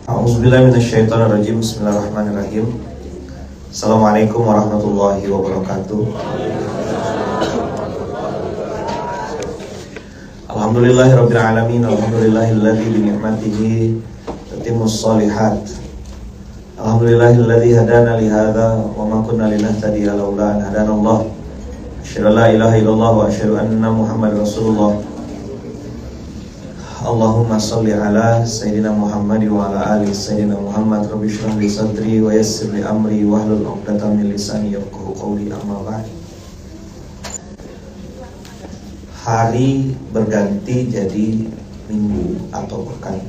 A'udzubillahi minasyaitonirrajim. Bismillahirrahmanirrahim. Assalamualaikum warahmatullahi wabarakatuh. Alhamdulillahirabbil alamin. Alhamdulillahilladzi bi ni'matihi tatimmus shalihat. Alhamdulillahilladzi hadana li hadza wa ma kunna linahtadiya laula an hadana Allah. Asyhadu an la ilaha illallah wa asyhadu anna Muhammadar Rasulullah. Allahumma sholli ala Sayyidina Muhammad wa ala ali Sayyidina Muhammad. Rabbi shrah li sadri wa yassir li amri wahlul 'uqdatam min lisani yafqahu qawli. Amma ba'd. Hari berganti jadi minggu atau pekan.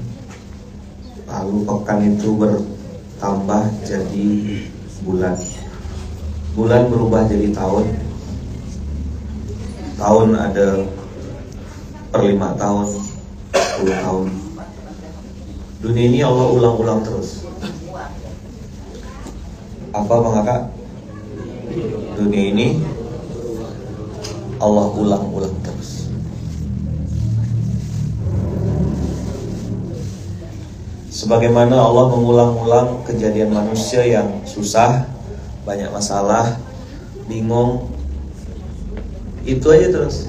Lalu pekan itu bertambah jadi bulan. Bulan berubah jadi tahun. Tahun ada per 5 tahun, 10 tahun. Dunia ini Allah ulang-ulang terus. Apa Bang Kakak? Dunia ini Allah ulang-ulang terus. Sebagaimana Allah mengulang-ulang kejadian manusia yang susah, banyak masalah, bingung, itu aja terus.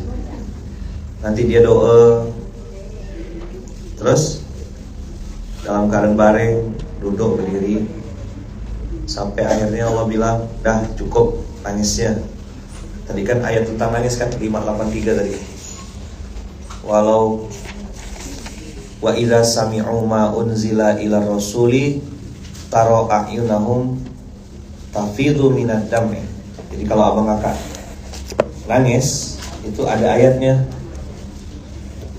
Nanti dia doa, terus dalam keadaan baring, duduk, berdiri, sampai akhirnya Allah bilang, dah cukup nangisnya. Tadi kan ayat tentang nangis kan 583 tadi. Walau wa idza sami'u ma unzila ila rasuli tara a'yunahum tafidu minad dam'i. Jadi kalau abang kakak nangis, itu ada ayatnya.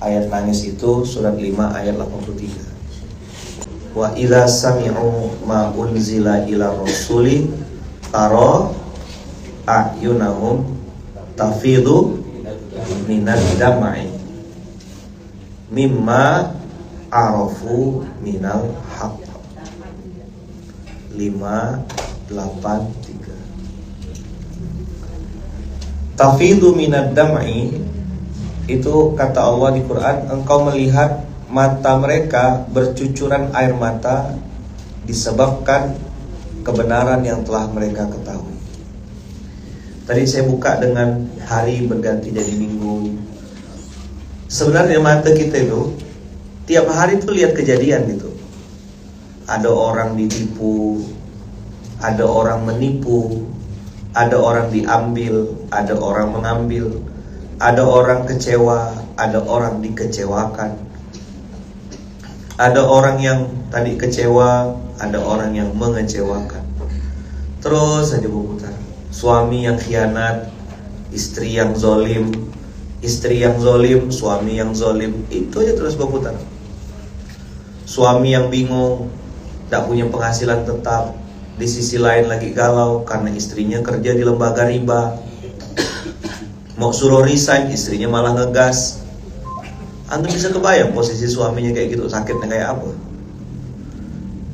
Ayat nangis itu surat 5 ayat 83. Wa idza sami'u ma unzila ila rasuli tara a'yunahum tafidu minad dam'i mimma arafu minal haqq. 583. Tafidu minad dam'i itu kata Allah di Quran, engkau melihat mata mereka bercucuran air mata disebabkan kebenaran yang telah mereka ketahui. Tadi saya buka dengan hari berganti jadi minggu. Sebenarnya mata kita itu tiap hari tuh lihat kejadian gitu. Ada orang ditipu, ada orang menipu, ada orang diambil, ada orang mengambil, ada orang kecewa, ada orang dikecewakan, ada orang yang tadi kecewa, ada orang yang mengecewakan. Terus saja berputar. Suami yang khianat, istri yang zolim, istri yang zolim, suami yang zolim. Itu aja terus berputar. Suami yang bingung, tak punya penghasilan tetap, di sisi lain lagi galau karena istrinya kerja di lembaga riba. Mau suruh resign, istrinya malah ngegas. Antum bisa kebayang posisi suaminya kayak gitu, sakitnya kayak apa?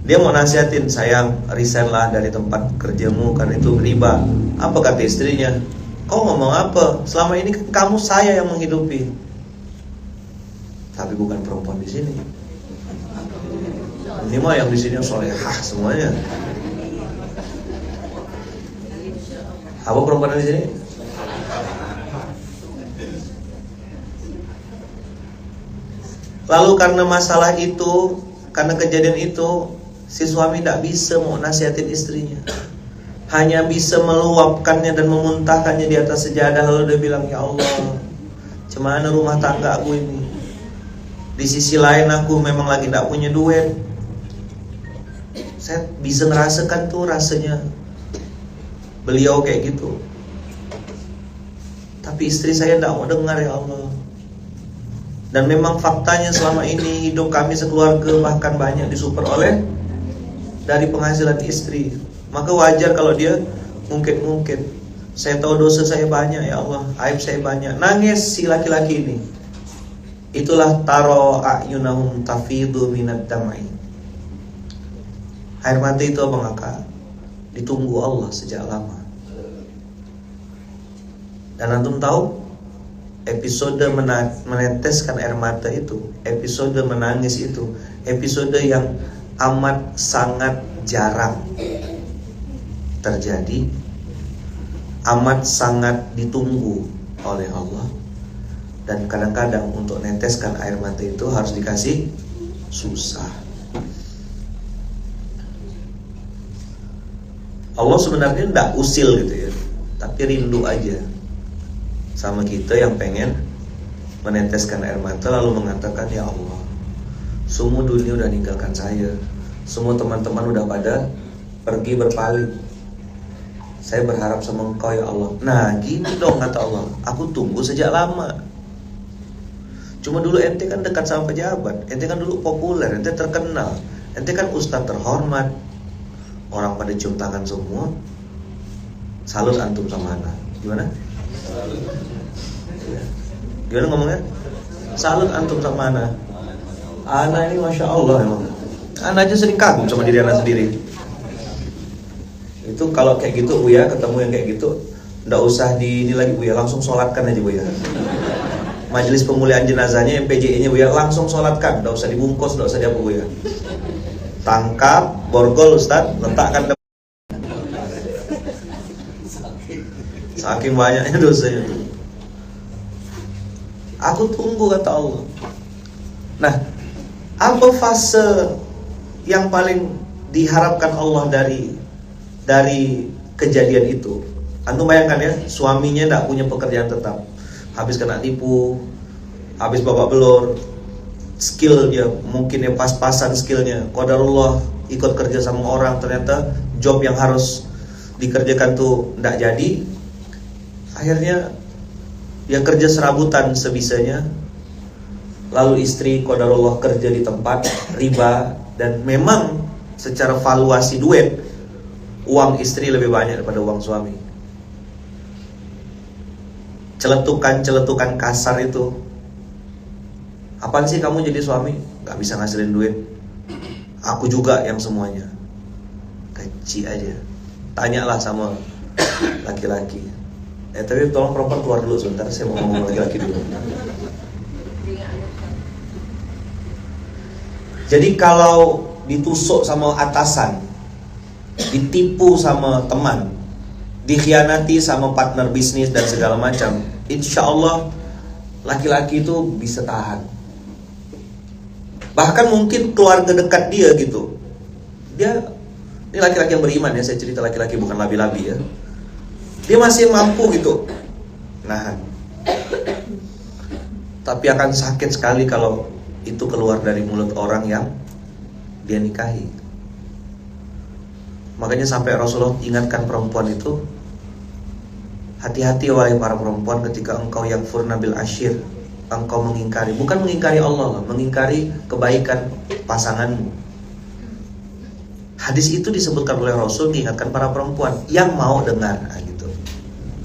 Dia mau nasihatin, sayang resign lah dari tempat kerjamu karena itu riba. Apa kata istrinya? Kau ngomong apa? Selama ini kamu saya yang menghidupi. Tapi bukan perempuan di sini. Ini mah yang di sini solehah semuanya. Apa perempuan di sini? Lalu karena masalah itu, karena kejadian itu, si suami tidak bisa mau nasihatin istrinya. Hanya bisa meluapkannya dan memuntahkannya di atas sejadah. Lalu dia bilang, ya Allah, gimana rumah tangga aku ini? Di sisi lain aku memang lagi tidak punya duit. Saya bisa merasakan tuh rasanya beliau kayak gitu. Tapi istri saya tidak mau dengar, ya Allah. Dan memang faktanya selama ini hidup kami sekeluarga bahkan banyak disupport oleh dari penghasilan istri. Maka wajar kalau dia mungkin saya tahu dosa saya banyak, ya Allah, aib saya banyak. Nangis si laki-laki ini. Itulah taro a'yunahum tafidu minad dam'i. Air mata itu abang kakak ditunggu Allah sejak lama. Dan antum tahu episode meneteskan air mata itu, episode menangis itu, episode yang amat sangat jarang terjadi, amat sangat ditunggu oleh Allah. Dan kadang-kadang untuk neteskan air mata itu harus dikasih susah. Allah sebenarnya tidak usil gitu ya, tapi rindu aja sama kita yang pengen meneteskan air mata lalu mengatakan, ya Allah, semua dunia udah ninggalkan saya, semua teman-teman udah pada pergi berpaling, saya berharap sama Engkau ya Allah. Nah gini dong kata Allah, aku tunggu sejak lama. Cuma dulu ente kan dekat sama pejabat, ente kan dulu populer, ente terkenal, ente kan ustadz terhormat, orang pada cium tangan semua. Salut antum sama ana. Gimana? Gimana ngomongnya? Salut antum sama ana. Ana ini masya Allah emang. Ana aja sering kagum sama diri ana sendiri. Itu kalau kayak gitu Buya, ketemu yang kayak gitu, nggak usah di ini lagi Buya, langsung sholatkan aja Buya. Majelis pemulihan jenazahnya MPJE-nya Buya, langsung sholatkan, nggak usah dibungkus, nggak usah diapa Buya. Tangkap borgol Ustaz, letakkan. Saking banyaknya dosanya. Aku tunggu kata Allah. Nah, apa fase yang paling diharapkan Allah dari kejadian itu? Antum bayangkan ya, suaminya tidak punya pekerjaan tetap, habis kena tipu, habis babak belur, skill dia mungkin ya pas-pasan skillnya, qadarullah ikut kerja sama orang, ternyata job yang harus dikerjakan tuh tidak jadi. Akhirnya dia kerja serabutan sebisanya. Lalu istri qadarullah kerja di tempat riba, dan memang secara valuasi duit, uang istri lebih banyak daripada uang suami. Celetukan kasar itu, apaan sih kamu jadi suami? Gak bisa ngasilin duit, aku juga yang semuanya. Kecil aja. Tanyalah sama laki-laki. Tapi tolong perempuan keluar dulu sebentar, saya mau ngomong laki-laki dulu. Jadi kalau ditusuk sama atasan, ditipu sama teman, dikhianati sama partner bisnis dan segala macam, insya Allah laki-laki itu bisa tahan. Bahkan mungkin keluarga dekat dia gitu, dia ini laki-laki yang beriman ya, saya cerita laki-laki bukan labi-labi ya, dia masih mampu gitu nahan. Tapi akan sakit sekali kalau itu keluar dari mulut orang yang dia nikahi. Makanya sampai Rasulullah ingatkan perempuan itu, hati-hati wahai para perempuan ketika engkau yang furnabil ashir, engkau mengingkari, bukan mengingkari Allah, mengingkari kebaikan pasanganmu. Hadis itu disebutkan oleh Rasul mengingatkan para perempuan yang mau dengar. Nah, gitu.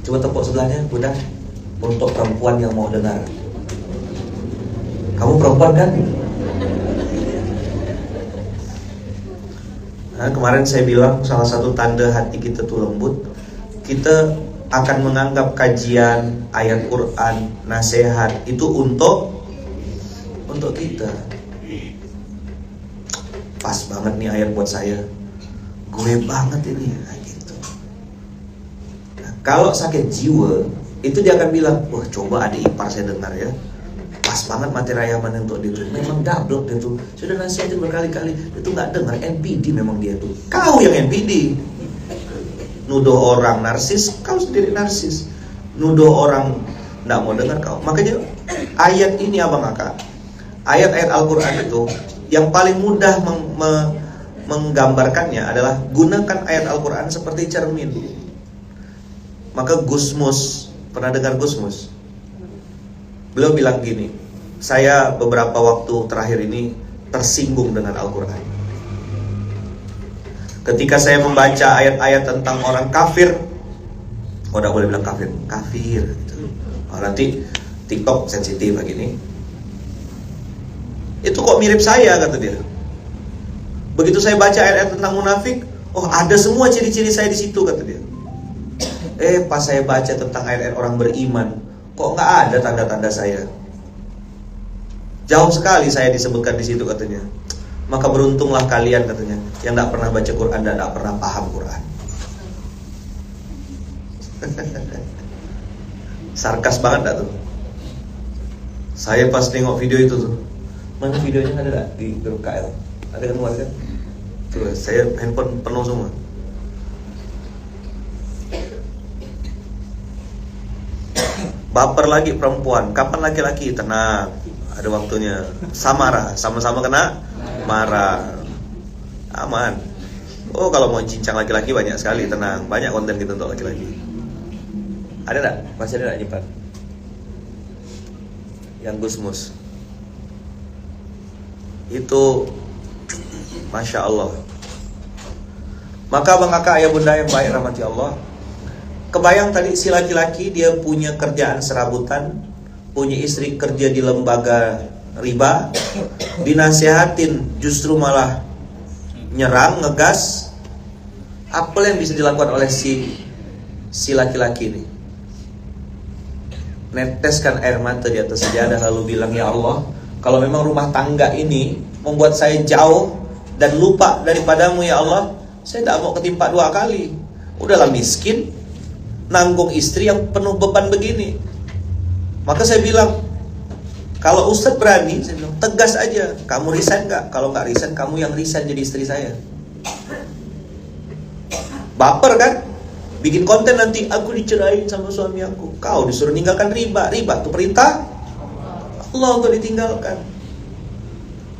Coba tepuk sebelahnya, Bunda, untuk perempuan yang mau dengar. Kamu perempuan kan? Nah, kemarin saya bilang salah satu tanda hati kita tuh lembut, kita akan menganggap kajian ayat Quran, nasihat itu untuk kita. Pas banget nih ayat buat saya, gue banget ini, nah, gitu. Nah, kalau sakit jiwa itu dia akan bilang, wah coba adik ipar saya dengar ya, pas banget materi ayaman untuk dia tuh. Memang dablok dia tuh, sudah nasihatin berkali-kali, dia tuh nggak dengar. NPD memang dia tuh. Kau yang NPD. Nuduh orang narsis, kau sendiri narsis. Nuduh orang nggak mau dengar kau. Makanya ayat ini abang kakak, ayat-ayat Al-Quran itu yang paling mudah menggambarkannya adalah gunakan ayat Al-Quran seperti cermin. Maka Gusmus, pernah dengar Gusmus? Beliau bilang gini, saya beberapa waktu terakhir ini tersinggung dengan Al-Quran. Ketika saya membaca ayat-ayat tentang orang kafir, tidak boleh bilang kafir, kafir gitu. Nanti TikTok sensitif lagi nih. Itu kok mirip saya, kata dia. Begitu saya baca ayat-ayat tentang munafik, oh ada semua ciri-ciri saya di situ, kata dia. Pas saya baca tentang ayat-ayat orang beriman, kok nggak ada tanda-tanda saya. Jauh sekali saya disebutkan di situ, katanya. maka beruntunglah kalian katanya yang tidak pernah baca Quran dan tidak pernah paham Quran. Sarkas banget dah tuh. Saya pas tengok video itu tuh, mana videonya ada tak di grup KL? Ada kan keluar kan? Tuh, saya handphone penuh semua. Baper lagi perempuan, kapan laki-laki? Tenang, ada waktunya. Samara, sama-sama kena marah, aman. Oh kalau mau cincang laki-laki banyak sekali, tenang, banyak konten kita untuk laki-laki. Ada tak? Masih ada tak nyimpan? Yang Gusmus itu, Masya Allah. Maka bang kakak, ayah bunda yang baik rahmati Allah, kebayang tadi si laki-laki dia punya kerjaan serabutan, punya istri kerja di lembaga riba, dinasehatin justru malah nyerang, ngegas. Apa yang bisa dilakukan oleh si laki-laki ini? Neteskan air mata di atas sajadah lalu bilang, ya Allah, kalau memang rumah tangga ini membuat saya jauh dan lupa daripadamu ya Allah, saya tidak mau ketimpa dua kali. Udahlah miskin, nanggung istri yang penuh beban begini. Maka saya bilang, kalau Ustadz berani, saya bilang, tegas aja, kamu resign gak? Kalau gak resign, kamu yang resign jadi istri saya. Baper kan? Bikin konten nanti, aku dicerain sama suami aku. Kau disuruh ninggalkan riba. Riba itu perintah Allah untuk ditinggalkan.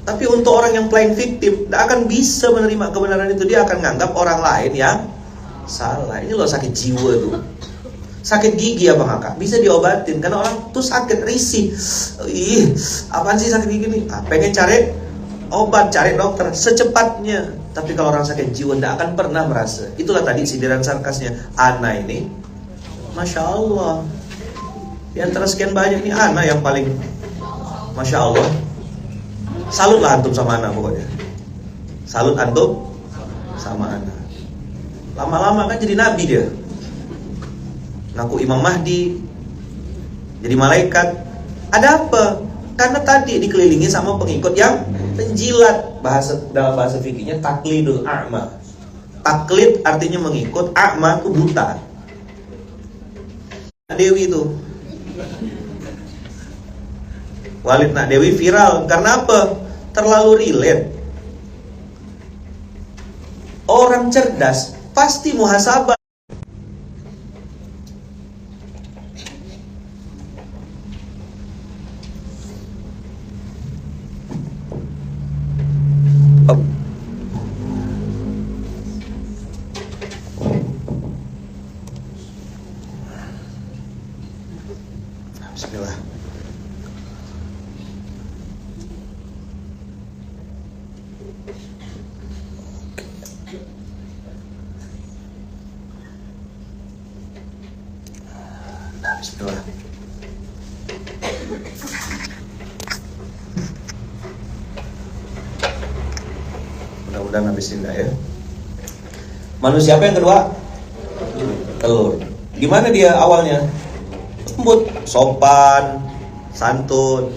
Tapi untuk orang yang playing victim, tidak akan bisa menerima kebenaran itu. Dia akan nganggap orang lain yang salah. Ini loh sakit jiwa tuh. Sakit gigi ya bang kakak, bisa diobatin. Karena orang tuh sakit risih. Ih, apaan sih sakit gigi nih? Pengen cari obat, cari dokter secepatnya. Tapi kalau orang sakit jiwa tidak akan pernah merasa. Itulah tadi sindiran sarkasnya. Ana ini, Masya Allah, di antara sekian banyak ini Ana yang paling Masya Allah. Salutlah antum sama Ana pokoknya. Salut antum sama Ana. Lama-lama kan jadi nabi dia, ngaku Imam Mahdi, jadi malaikat. Ada apa? Karena tadi dikelilingi sama pengikut yang penjilat. Dalam bahasa fikihnya taklidul a'ma. Taklid artinya mengikut, a'ma itu buta. Dewi itu, Walid Nak Dewi viral karena apa? Terlalu relate. Orang cerdas pasti muhasabah. Bismillah. Bismillah. Mudah-mudahan habis indah ya. Manusia apa yang kedua? Telur. Gimana dia awalnya? Lembut, sopan, santun,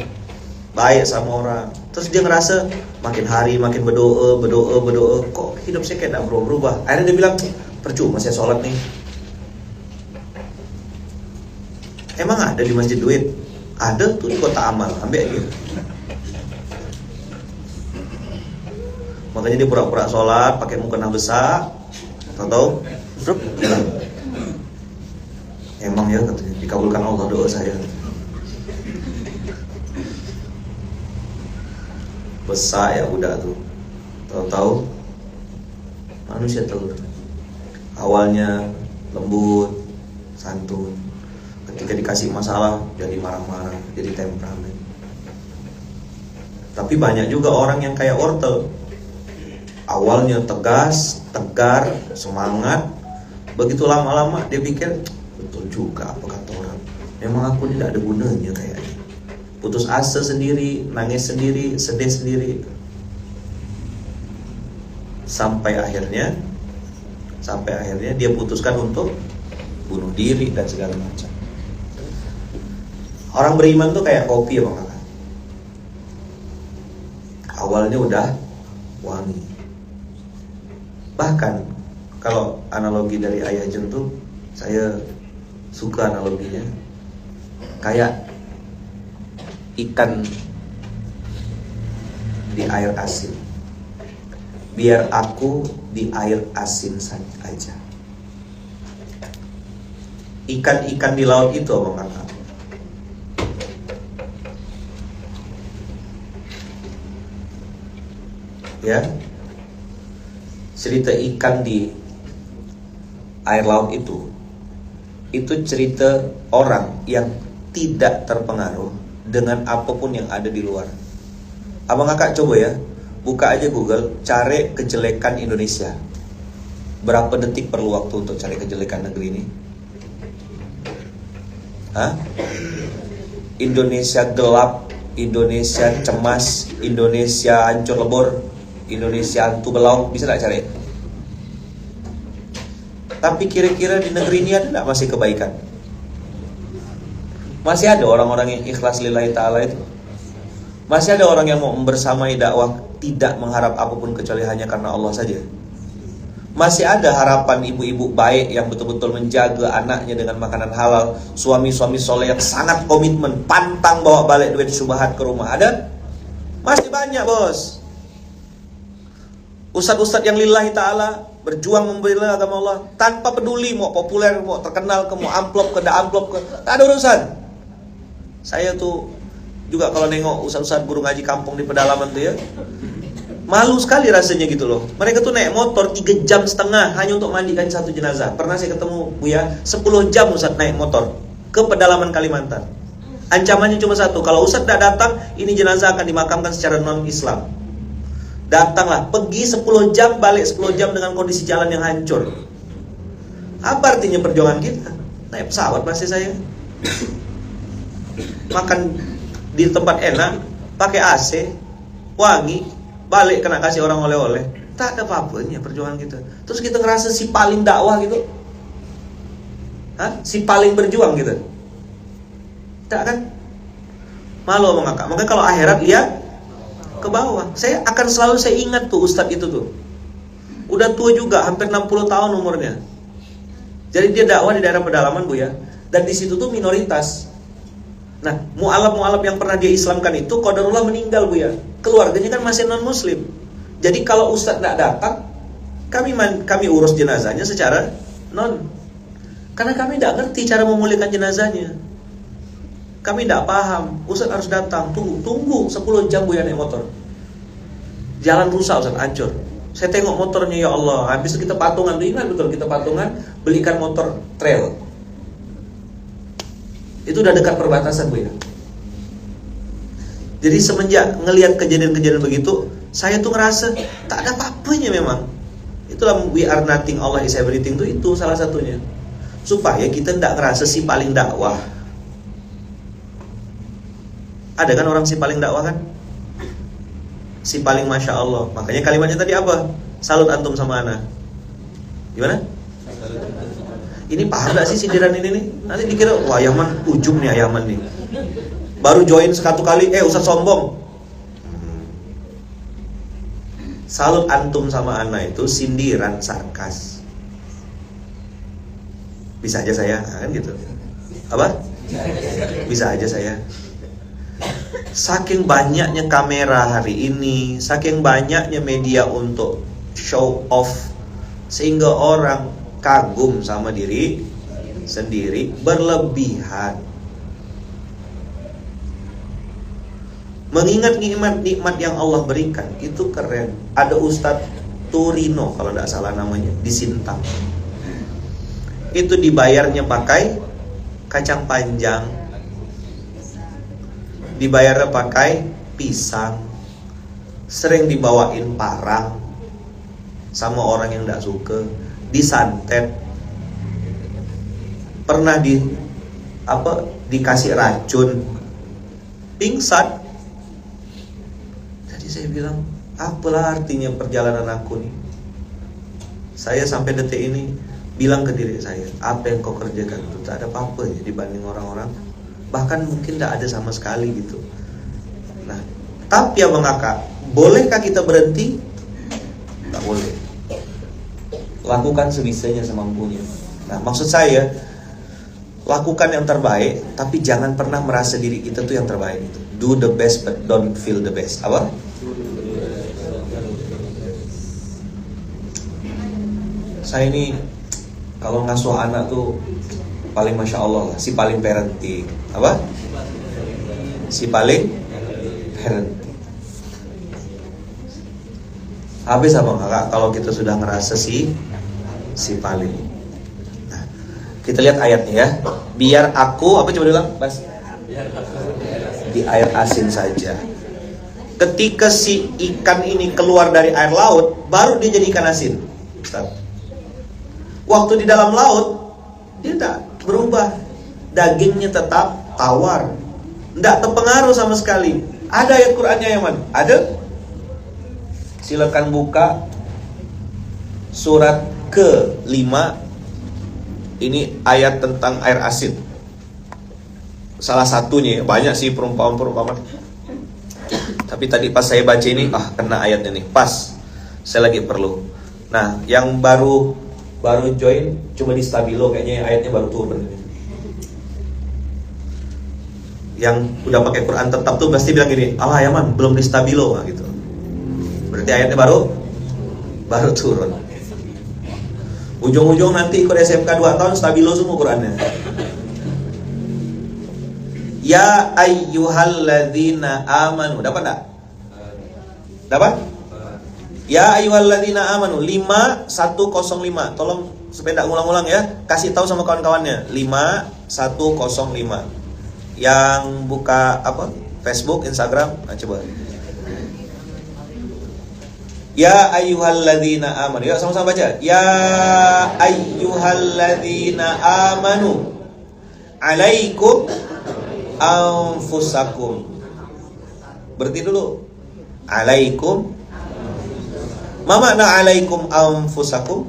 baik sama orang. Terus dia ngerasa makin hari makin berdoa, kok hidup saya kayak gak berubah. Akhirnya dia bilang, percuma saya sholat nih. Emang ada di masjid duit? Ada tuh di kota amal, ambil aja. Makanya dia pura-pura sholat, pakai mukena besar, tahu? Emang ya katanya, dikabulkan Allah doa saya. Besar ya udah tuh. Tahu-tahu manusia telur. Awalnya lembut, santun. Ketika dikasih masalah jadi marah-marah, jadi temperamen. Tapi banyak juga orang yang kayak wortel. Awalnya tegas, tegar, semangat. Begitu lama-lama dia pikir, betul juga apa kata orang, memang aku tidak ada gunanya kayaknya. Putus asa sendiri, nangis sendiri, sedih sendiri. Sampai akhirnya dia putuskan untuk bunuh diri dan segala macam. Orang beriman tuh kayak kopi ya bang kakak. Awalnya udah wangi. Bahkan kalau analogi dari ayah jentuh, saya suka analoginya kayak ikan di air asin. Biar aku di air asin saja. Ikan-ikan di laut itu Abang Kakak, ya, cerita ikan di air laut itu cerita orang yang tidak terpengaruh dengan apapun yang ada di luar. Abang Kakak coba ya, buka aja Google, cari kejelekan Indonesia. Berapa detik perlu waktu untuk cari kejelekan negeri ini? Hah? Indonesia gelap, Indonesia cemas, Indonesia hancur lebur, Indonesia hantu belau, bisa gak cari? Tapi kira-kira di negeri ini ada gak masih kebaikan? Masih ada orang-orang yang ikhlas lillahi ta'ala itu? Masih ada orang yang mau membersamai dakwah tidak mengharap apapun kecuali hanya karena Allah saja? Masih ada harapan ibu-ibu baik yang betul-betul menjaga anaknya dengan makanan halal, suami-suami soleh yang sangat komitmen, pantang bawa balik duit syubhat ke rumah? Ada? Masih banyak bos. Ustadz-ustadz yang lillahi ta'ala berjuang membela agama Allah tanpa peduli mau populer, mau terkenal, mau amplop ke, da amplop ke, tak ada urusan. Saya tuh juga kalau nengok ustadz-ustadz guru ngaji kampung di pedalaman tuh ya, malu sekali rasanya gitu loh. Mereka tuh naik motor 3,5 jam hanya untuk mandikan satu jenazah. Pernah saya ketemu Buya, 10 jam Ustadz naik motor ke pedalaman Kalimantan. Ancamannya cuma satu, kalau Ustadz tidak datang, ini jenazah akan dimakamkan secara non-Islam. Datanglah, pergi 10 jam, balik 10 jam dengan kondisi jalan yang hancur. Apa artinya perjuangan kita? Naik pesawat masih saya, makan di tempat enak, pakai AC, wangi, balik kena kasih orang oleh-oleh. Tak ada apa-apanya perjuangan kita. Terus kita ngerasa si paling dakwah gitu. Hah? Si paling berjuang gitu. Tak kan? Malu sama kakak. Makanya kalau akhirat lihat ke bawah. Saya akan selalu saya ingat tuh ustadz itu tuh. Udah tua juga, hampir 60 tahun umurnya. Jadi dia dakwah di daerah pedalaman Bu ya. Dan di situ tuh minoritas. Nah, mu'alaf yang pernah dia Islamkan itu qadarullah meninggal Bu ya. Keluarganya kan masih non muslim. Jadi kalau ustadz tidak datang, kami urus jenazahnya secara non. Karena kami tidak ngerti cara memulihkan jenazahnya. Kami tidak paham. Ustadz harus datang. Tunggu 10 jam Bu ya naik motor. Jalan rusak Ustadz, hancur. Saya tengok motornya, ya Allah. Habis itu kita patungan, ingat betul kita patungan belikan motor trail. Itu udah dekat perbatasan Bu ya. Jadi semenjak ngelihat kejadian-kejadian begitu, saya tuh ngerasa tak ada apa-apanya memang. Itulah we are nothing, Allah is everything tuh, itu salah satunya. Supaya kita tidak ngerasa si paling dakwah. Ada kan orang si paling dakwah kan? Si paling Masya Allah. Makanya kalimatnya tadi apa? Salut antum sama ana. Gimana? Ini paham gak sih sindiran ini nih? Nanti dikira, wah Yaman ujung nih Yaman nih. Baru join sekatu kali, Ustaz sombong. Salut antum sama ana itu sindiran sarkas. Bisa aja saya, kan gitu. Apa? Bisa aja saya. Saking banyaknya kamera hari ini, saking banyaknya media untuk show off, sehingga orang kagum sama diri sendiri berlebihan. Mengingat nikmat yang Allah berikan, itu keren. Ada Ustadz Turino kalau tidak salah namanya, di Sintang. Itu dibayarnya pakai kacang panjang, dibayarnya pakai pisang, sering dibawain parang sama orang yang tidak suka, disantet, pernah dikasih racun, pingsan. Jadi saya bilang, apalah artinya perjalanan aku nih? Saya sampai detik ini bilang ke diri saya, apa yang kau kerjakan itu tak ada apa-apa ya dibanding orang-orang, bahkan mungkin tidak ada sama sekali gitu. Nah, tapi abang kakak, bolehkah kita berhenti? tak boleh. Lakukan sebisanya semampunya. Nah, maksud saya, lakukan yang terbaik, tapi jangan pernah merasa diri kita tuh yang terbaik. Do the best but don't feel the best. Apa? Saya ini kalau ngasuh anak tuh paling masya Allah lah, si paling parenting. Apa? Si paling parenting. Habis apa kakak kalau kita sudah ngerasa si paling. Nah, kita lihat ayatnya ya. Biar aku, apa coba bilang, Mas? Di air asin saja. Ketika si ikan ini keluar dari air laut, baru dia jadi ikan asin. Ustaz. Waktu di dalam laut, dia tak berubah. Dagingnya tetap tawar, tidak terpengaruh sama sekali. Ada ayat Qur'annya ya man? Ada? Silakan buka surat ke-5. Ini ayat tentang air asin. Salah satunya, banyak sih perumpamaan. Tapi tadi pas saya baca ini, kena ayatnya nih. Pas, saya lagi perlu. Nah, yang baru join, cuma di Stabilo kayaknya ayatnya baru turun. Yang udah pakai Quran tetap tuh pasti bilang gini, ya man, belum di Stabilo gitu. Berarti ayatnya baru turun. Ujung-ujung nanti ikut SMK 2 tahun Stabilo semua Qurannya. Ya ayyuhalladzina amanu. Dapat enggak? Dapat? Ya ayyuhalladzina amanu 5105. Tolong supaya enggak ngulang-ngulang ya. Kasih tahu sama kawan-kawannya. 5105. Yang buka apa? Facebook, Instagram, coba. Ya ayyuhalladzina amanu. Ya sama-sama baca. Ya ayyuhalladzina amanu. Alaikum anfusakum. Berarti dulu. Alaikum. Ma makna alaikum anfusakum?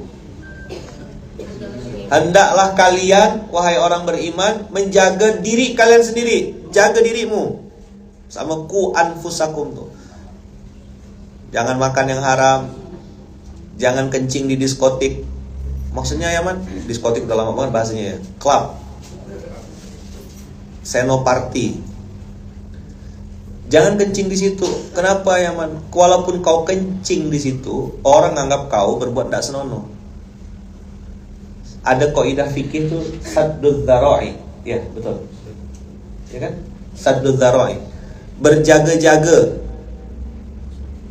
Hendaklah kalian, wahai orang beriman, menjaga diri kalian sendiri. Jaga dirimu. Sama ku anfusakum tuh. Jangan makan yang haram. Jangan kencing di diskotik. Maksudnya ya man, diskotik udah lama banget bahasanya ya. Club, senoparty. Jangan kencing di situ. Kenapa ya man? Walaupun kau kencing di situ, orang anggap kau berbuat tidak senonoh. Ada kaidah fikih tuh saddud dzara'i. Ya, betul. Ya kan? Saddud dzara'i. Berjaga-jaga.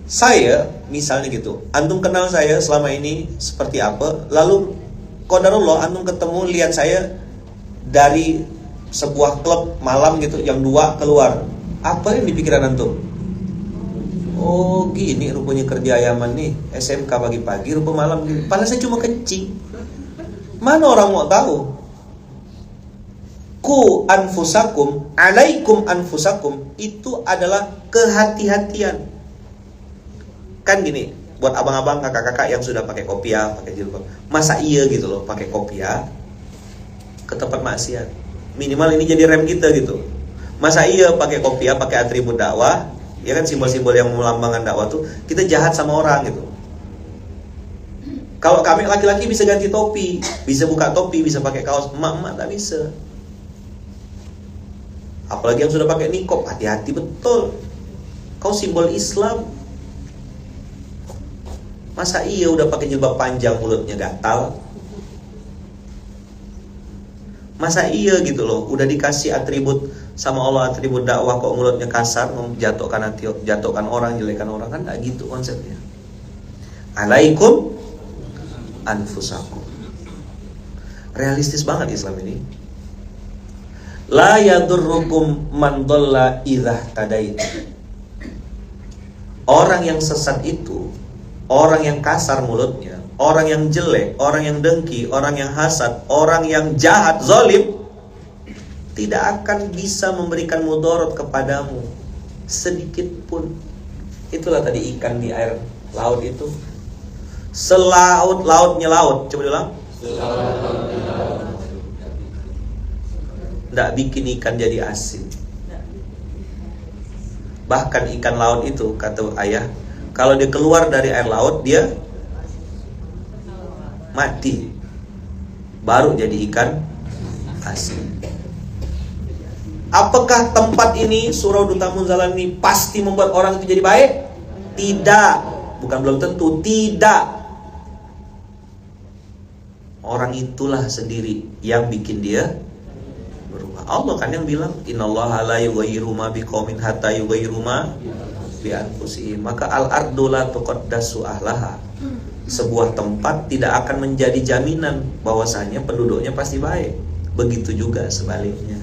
Saya misalnya gitu, antum kenal saya selama ini seperti apa, lalu qadarullah antum ketemu lihat saya dari sebuah klub malam gitu, yang 2 keluar. Apa yang di pikiran antum? Oh gini rupanya kerja Yaman nih, SMK pagi-pagi, rupa malam gini. Padahal saya cuma kencing. Mana orang mau tahu? Ku anfusakum, alaikum anfusakum, itu adalah kehati-hatian. Kan gini, buat abang-abang, kakak-kakak yang sudah pakai kopiah, pakai jilbab, masa iya gitu loh pakai kopiah ke tempat maksiat? Minimal ini jadi rem kita gitu. Masa iya pakai kopiah, pakai atribut dakwah, ya kan, simbol-simbol yang melambangkan dakwah tuh, kita jahat sama orang gitu. Kalau kami laki-laki bisa ganti topi, bisa buka topi, bisa pakai kaos. Emak-emak tak bisa. Apalagi yang sudah pakai niqab, hati-hati betul. Kau simbol Islam. Masa iya udah pakai jilbab panjang mulutnya gatal? Masa iya gitu loh, udah dikasih atribut sama Allah, atribut dakwah, kok mulutnya kasar, jatuhkan orang, jelekan orang? Kan enggak gitu konsepnya. Alaikum anfusakum. Realistis banget Islam ini. La yadurrukum man dhalla idza tadaitu. Orang yang sesat itu, orang yang kasar mulutnya, orang yang jelek, orang yang dengki, orang yang hasad, orang yang jahat, zalim, tidak akan bisa memberikan mudarat kepadamu sedikit pun. Itulah tadi ikan di air laut itu. Selaut-lautnya laut. Coba ulang. Tidak bikin ikan jadi asin. Bahkan ikan laut itu, kata ayah, kalau dia keluar dari air laut, dia mati, baru jadi ikan asin. Apakah tempat ini, surau Duta Munzalan ini pasti membuat orang itu jadi baik? Tidak. Bukan belum tentu, tidak. Orang itulah sendiri yang bikin dia berubah. Allah kan yang bilang, innallaha la yughayyiru ma biqaumin hatta yughayyiru ma bi anfusihim. Maka al-ardu la tuqaddasu ahlaha. Sebuah tempat tidak akan menjadi jaminan bahwasanya penduduknya pasti baik. Begitu juga sebaliknya.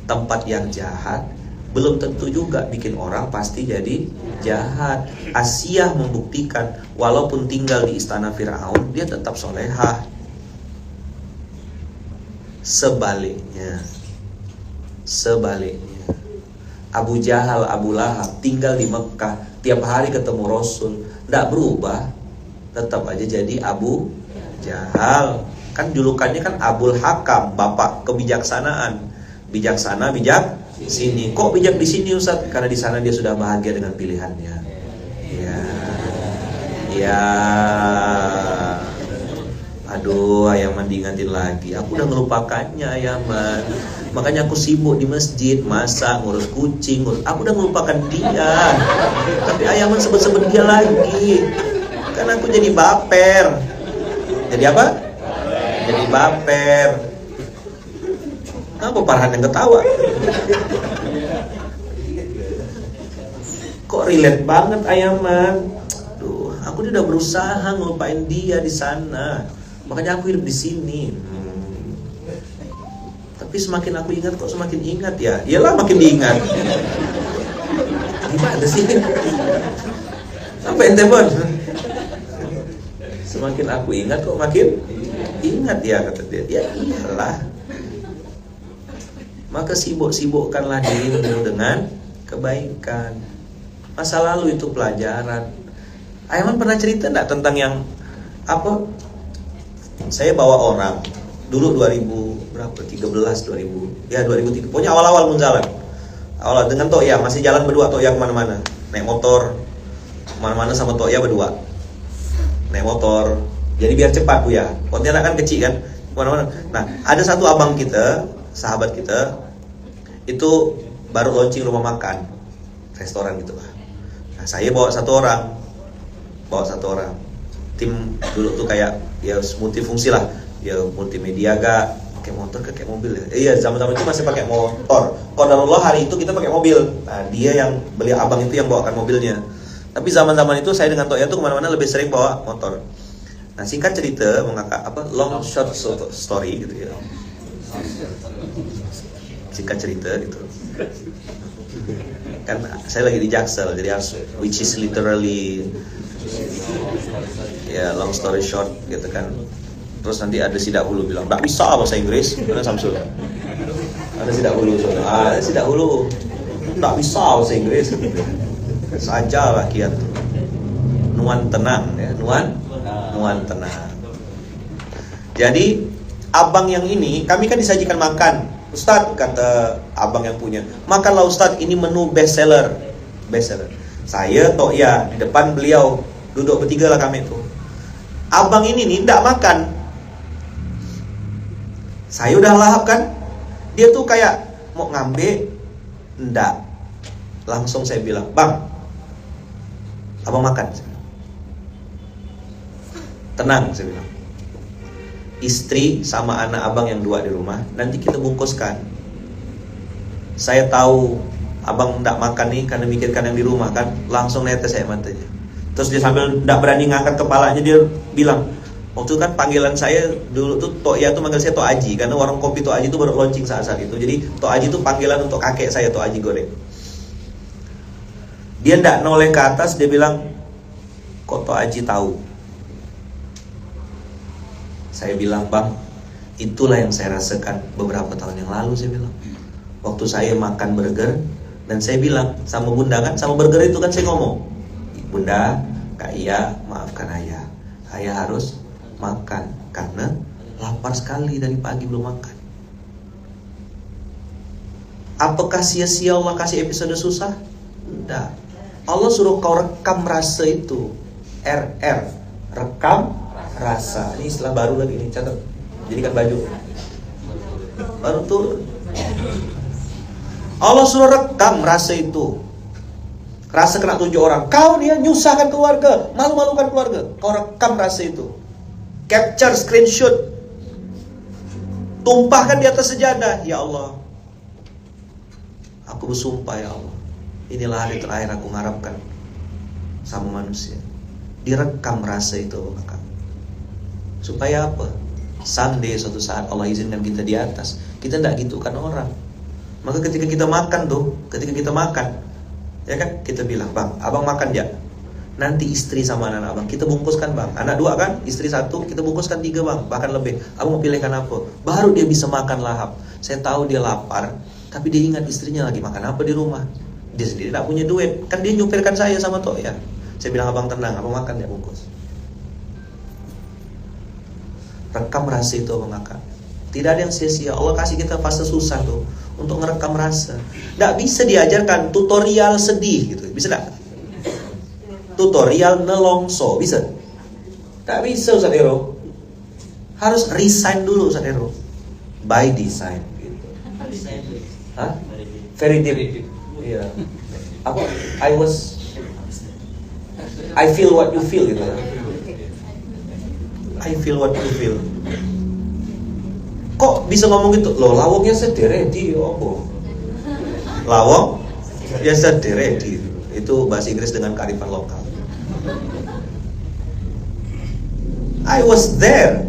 Tempat yang jahat belum tentu juga bikin orang pasti jadi jahat. Asiyah membuktikan walaupun tinggal di istana Firaun, dia tetap solehah. Sebaliknya Abu Jahal, Abu Lahab tinggal di Mekah, tiap hari ketemu Rasul, tidak berubah, tetap aja jadi Abu Jahal. Kan julukannya kan Abul Hakam, bapak kebijaksanaan. Bijaksana, bijak sini. Kok bijak di sini Ustaz? Karena di sana dia sudah bahagia dengan pilihannya. Ya. Aduh, Ayaman diingatin lagi. Aku udah ngelupakannya, Ayaman. Makanya aku sibuk di masjid, masak, ngurus kucing, aku udah ngelupakan dia. Tapi Ayaman sebut-sebut dia lagi. Kan aku jadi baper. Jadi apa? Jadi baper. Apa Farhan yang ketawa? Kok relate banget Ayaman? Duh, aku udah berusaha ngelupain dia di sana. Makanya aku hidup di sini. Tapi semakin aku ingat kok semakin ingat ya. Iyalah makin diingat. Gimana sih? Apa ente Bon? Semakin aku ingat kok makin ingat ya, kata dia. Ya iyalah. Maka sibuk-sibukkanlah dirimu dengan kebaikan. Masa lalu itu pelajaran. Ayaman pernah cerita enggak tentang yang apa? Saya bawa orang dulu 2003, pokoknya awal-awal Munzalan. Awal dengan Toya masih jalan berdua, Toya kemana-mana, naik motor kemana-mana sama Toya berdua, naik motor. Jadi biar cepat Bu ya. Pontianak kan kecil kan, kemana-mana. Nah ada satu abang kita, sahabat kita, itu baru launching rumah makan, restoran gitu lah. Nah saya bawa satu orang. Tim dulu tuh kayak ya multifungsi lah, ya multimedia gak pakai motor kayak mobil ya. Iya zaman-zaman itu masih pakai motor. Qadarullah hari itu kita pakai mobil. Nah dia yang beli abang itu yang bawakan mobilnya. Tapi zaman-zaman itu saya dengan Toya tuh kemana-mana lebih sering bawa motor. Nah singkat cerita, long short story gitu ya. Singkat cerita gitu. Kan saya lagi di Jaksel, jadi harus which is literally ya long story short gitu kan. Terus nanti ada sidak hulu bilang nggak bisa bahasa Inggris, karena Samsul ada sidak hulu, nggak bisa bahasa Inggris saja rakyat. Nuan tenang ya, nuan tenang. Jadi abang yang ini kami kan disajikan makan. Ustadz, kata abang yang punya, makanlah Ustadz, ini menu best seller. Saya Toya di depan beliau, duduk bertiga lah kami tuh. Abang ini nih tidak makan. Saya udah lahap kan. Dia tuh kayak mau ngambil, ndak. Langsung saya bilang, bang, abang makan. Tenang, saya bilang. Istri sama anak abang yang dua di rumah, nanti kita bungkuskan. Saya tahu abang ndak makan nih karena mikirkan yang di rumah kan. Langsung netes saya matanya. Terus dia sambil ndak berani ngangkat kepalanya, dia bilang, waktu kan panggilan saya dulu tuh Toya tuh manggil saya Tok Aji, karena warung kopi Tok Aji itu baru launching saat itu. Jadi Tok Aji itu panggilan untuk kakek saya, Tok Aji goreng. Dia ndak noleh ke atas, dia bilang, kok Tok Aji tahu? Saya bilang, bang, itulah yang saya rasakan beberapa tahun yang lalu. Saya bilang, waktu saya makan burger, dan saya bilang sama bunda kan, sama burger itu kan saya ngomong, bunda, kak Iya, maafkan ayah, ayah harus makan karena lapar sekali dari pagi belum makan. Apakah sia-sia Allah kasih episode susah? Enggak. Allah suruh kau rekam rasa itu, rekam rasa. Ini istilah baru lagi nih, catat. Jadikan baju. Baru turun. Allah suruh rekam rasa itu. Rasa kena 7 orang. Kau dia nyusahkan keluarga, malu-malukan keluarga. Kau rekam rasa itu. Capture, screenshot. Tumpahkan di atas sejadah. Ya Allah, aku bersumpah ya Allah, inilah hari terakhir aku mengharapkan sama manusia. Direkam rasa itu maka. Supaya apa? Someday suatu saat Allah izinkan kita di atas, kita tidak gitu kan orang. Maka ketika kita makan tuh, ya kan, kita bilang, bang, abang makan ya. Nanti istri sama anak abang kita bungkuskan bang. Anak 2 kan, istri 1, kita bungkuskan 3 bang, bahkan lebih. Abang mau pilihkan apa? Baru dia bisa makan lahap. Saya tahu dia lapar, tapi dia ingat istrinya lagi makan apa di rumah. Dia sendiri tidak punya duit, kan dia nyupirkan saya sama Tok ya. Saya bilang, abang tenang, abang makan ya bungkus. Rekam rasa itu abang makan. Tidak ada yang sia-sia. Allah kasih kita fase susah tuh untuk ngerekam rasa. Tidak bisa diajarkan tutorial sedih gitu. Bisa tidak? Tutorial nelongso bisa? Tak bisa Ustaz Ero. Harus resign dulu Ustaz Ero. By design gitu. Hah? Very deep. Iya. I feel what you feel gitu. I feel what you feel. Kok bisa ngomong gitu? Loh, lawongnya sederedi opo. Lawong ya sederedi. Itu bahasa Inggris dengan kearifan lokal. I was there.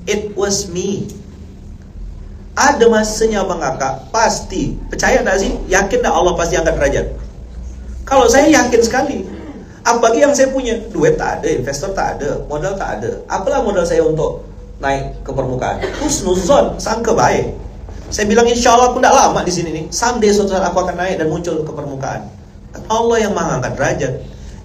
It was me. Ada masanya Bang Kakak, pasti. Percaya enggak sih? Yakin enggak Allah pasti angkat derajat? Kalau saya yakin sekali. Apalagi yang saya punya, duit tak ada, investor tak ada, modal tak ada. Apalah modal saya untuk naik ke permukaan? Husnuzon, sangka baik. Saya bilang insya Allah aku tidak lama di sini nih. Someday suatu saat aku akan naik dan muncul ke permukaan. Allah yang mengangkat derajat.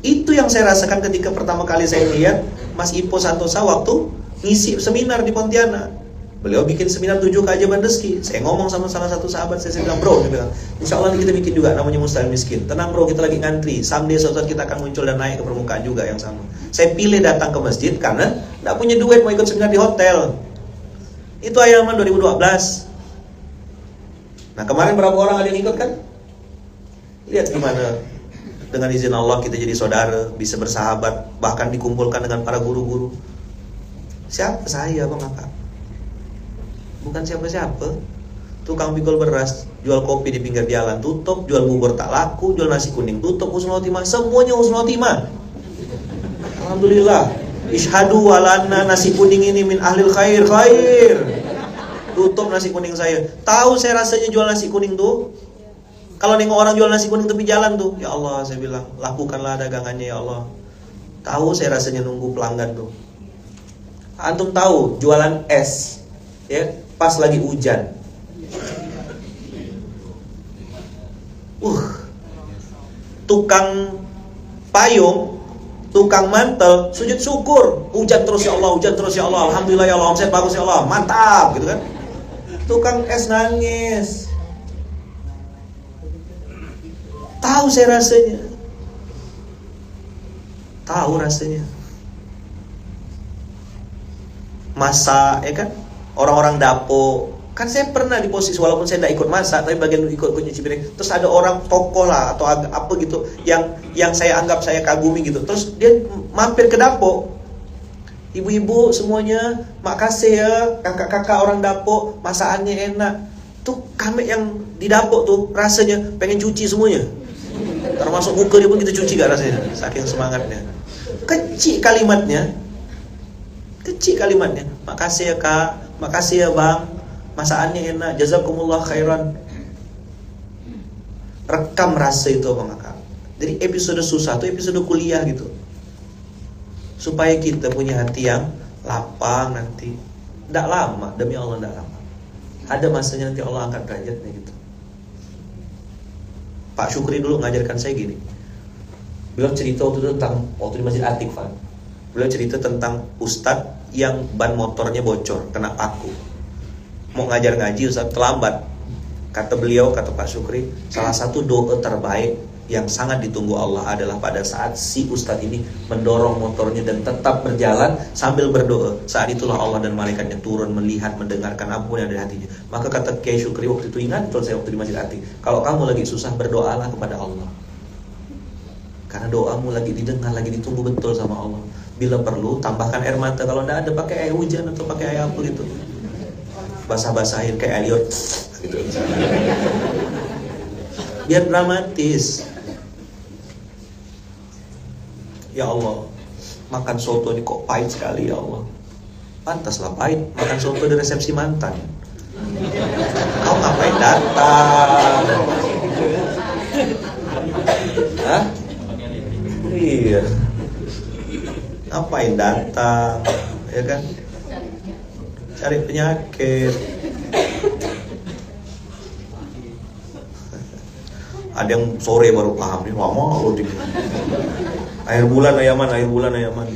Itu yang saya rasakan ketika pertama kali saya lihat Mas Ipo Santosa waktu ngisi seminar di Pontianak. Beliau bikin seminar 7 keajaiban rezeki. Saya ngomong sama salah satu sahabat saya bilang, bro, dia bilang, insya Allah kita bikin juga namanya Mustahil Miskin. Tenang bro, kita lagi ngantri. Someday suatu saat kita akan muncul dan naik ke permukaan juga yang sama. Saya pilih datang ke masjid karena tidak punya duit mau ikut seminar di hotel. Itu ayaman 2012. Nah kemarin berapa orang ada yang ikut kan? Lihat gimana dengan izin Allah kita jadi saudara, bisa bersahabat, bahkan dikumpulkan dengan para guru-guru. Siapa saya Bang Kakak? Bukan siapa-siapa. Tukang pikul beras, jual kopi di pinggir jalan tutup, jual bubur tak laku, jual nasi kuning tutup, husnul khotimah, semuanya husnul khotimah. Alhamdulillah. Ishadu walana nasi kuning ini min ahlil khair. Tutup nasi kuning saya. Tahu saya rasanya jual nasi kuning tuh. Kalau nengok orang jual nasi kuning tepi jalan tuh, ya Allah saya bilang, lakukanlah dagangannya ya Allah. Tahu saya rasanya nunggu pelanggan tuh. Antum tahu jualan es, ya pas lagi hujan. Tukang payung, tukang mantel, sujud syukur. Hujan terus ya Allah, alhamdulillah ya Allah, omset bagus ya Allah, mantap gitu kan. Tukang es nangis. Tahu saya rasanya. Tahu rasanya. Masak, ya kan? Orang-orang dapo. Kan saya pernah di posisi, walaupun saya tidak ikut masak, tapi bagian ikut nyuci piring. Terus ada orang tokoh lah, atau apa gitu, yang saya anggap saya kagumi gitu. Terus dia mampir ke dapo. Ibu-ibu semuanya, makasih ya, kakak-kakak orang dapo, masakannya enak. Tuh kami yang di dapo tuh, rasanya pengen cuci semuanya. Termasuk muka dia pun kita cuci gak rasanya, saking semangatnya. Kecil kalimatnya. Makasih ya kak, makasih ya bang, masakannya enak, jazakumullah khairan. Rekam rasa itu bang kakak. Jadi episode susah tuh episode kuliah gitu, supaya kita punya hati yang lapang nanti. Tidak lama, demi Allah tidak lama. Ada masanya nanti Allah angkat derajatnya gitu. Pak Syukri dulu ngajarkan saya gini. Beliau cerita waktu di Masjid Atikfan. Beliau cerita tentang ustadz yang ban motornya bocor, kena paku. Mau ngajar ngaji ustadz terlambat. Kata beliau, kata Pak Syukri, salah satu doa terbaik yang sangat ditunggu Allah adalah pada saat si ustadz ini mendorong motornya dan tetap berjalan sambil berdoa. Saat itulah Allah dan malaikatnya turun melihat, mendengarkan apapun yang ada di hatinya. Maka kata Kiai Syukri waktu itu, ingat betul saya waktu di Masjid Atik, kalau kamu lagi susah berdoalah kepada Allah, karena doamu lagi didengar, lagi ditunggu betul sama Allah. Bila perlu tambahkan air mata, kalau tidak ada pakai air hujan atau pakai air apa gitu, basah-basahin kayak Elliot gitu. Biar dramatis. Ya Allah, makan soto ini kok pahit sekali ya Allah. Pantaslah pahit, makan soto di resepsi mantan. Kau ngapain datang? Hah? Iya. Ngapain datang? Ya kan? Cari penyakit. Ada yang sore baru paham nih, lama loh. Akhir bulan ayaman.